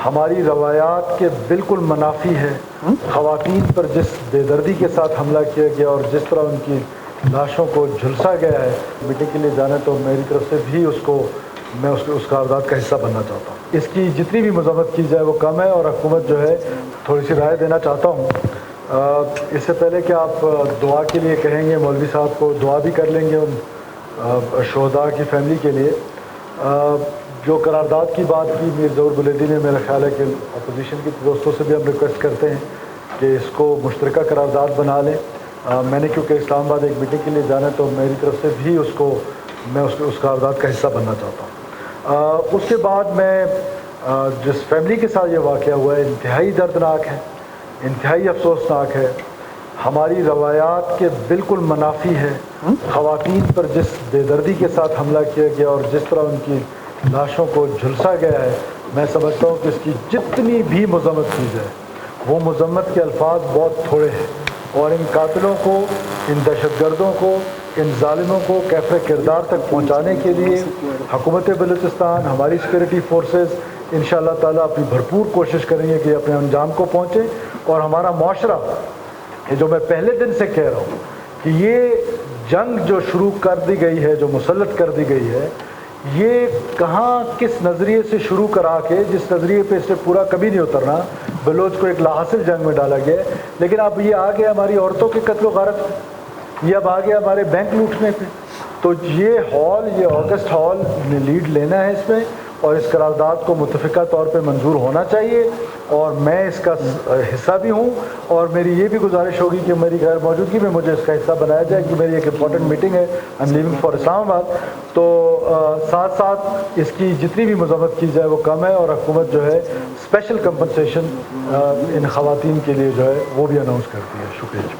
ہماری روایات کے بالکل منافی ہے۔ خواتین پر جس بے دردی کے ساتھ حملہ کیا گیا اور جس طرح ان کی لاشوں کو جھلسا گیا ہے، میٹنگ کے لیے جانا تو میری طرف سے بھی میں اس قرارداد کا حصہ بننا چاہتا ہوں۔ اس کی جتنی بھی مذمت کی جائے وہ کم ہے، اور حکومت جو ہے تھوڑی سی رائے دینا چاہتا ہوں۔ اس سے پہلے کہ آپ دعا کے لیے کہیں گے، مولوی صاحب کو دعا بھی کر لیں گے ان شہداء کی فیملی کے لیے۔ جو قرارداد کی بات کی میر ظہور بلیدی نے، میرا خیال ہے کہ اپوزیشن کے دوستوں سے بھی ہم ریکویسٹ کرتے ہیں کہ اس کو مشترکہ قرارداد بنا لیں۔ میں نے کیونکہ اسلام آباد ایک میٹنگ کے لیے جانا ہے تو میری طرف سے بھی میں اس قرارداد کا حصہ بننا چاہتا ہوں۔ اس کے بعد میں جس فیملی کے ساتھ یہ واقعہ ہوا ہے، انتہائی دردناک ہے، انتہائی افسوسناک ہے، ہماری روایات کے بالکل منافی ہے۔ خواتین پر جس بے دردی کے ساتھ حملہ کیا گیا اور جس طرح ان کی لاشوں کو جھلسا گیا ہے، میں سمجھتا ہوں کہ اس کی جتنی بھی مذمت کی جائے وہ مذمت کے الفاظ بہت تھوڑے ہیں، اور ان قاتلوں کو، ان دہشت گردوں کو، ان ظالموں کو کیفر کردار تک پہنچانے کے لیے حکومت بلوچستان، ہماری سیکورٹی فورسز انشاءاللہ تعالیٰ اپنی بھرپور کوشش کریں گے کہ اپنے انجام کو پہنچیں، اور ہمارا معاشرہ، یہ جو میں پہلے دن سے کہہ رہا ہوں کہ یہ جنگ جو شروع کر دی گئی ہے، جو مسلط کر دی گئی ہے، یہ کہاں کس نظریے سے شروع کرا کے جس نظریے پہ اس سے پورا کبھی نہیں اترنا، بلوچ کو ایک لاحاصل جنگ میں ڈالا گیا ہے، لیکن اب یہ آگے ہماری عورتوں کے قتل و غارت، یہ اب آگے ہمارے بینک لوٹنے پہ، تو یہ آگسٹ ہال نے لیڈ لینا ہے اس میں، اور اس قرارداد کو متفقہ طور پہ منظور ہونا چاہیے، اور میں اس کا حصہ بھی ہوں، اور میری یہ بھی گزارش ہوگی کہ میری غیر موجودگی میں مجھے اس کا حصہ بنایا جائے، کہ میری ایک امپورٹنٹ میٹنگ ہے، آئی ایم لیونگ فار اسلام آباد۔ تو ساتھ ساتھ اس کی جتنی بھی مذمت کی جائے وہ کم ہے، اور حکومت جو ہے اسپیشل کمپنسیشن ان خواتین کے لیے جو ہے وہ بھی اناؤنس کرتی ہے۔ شکریہ۔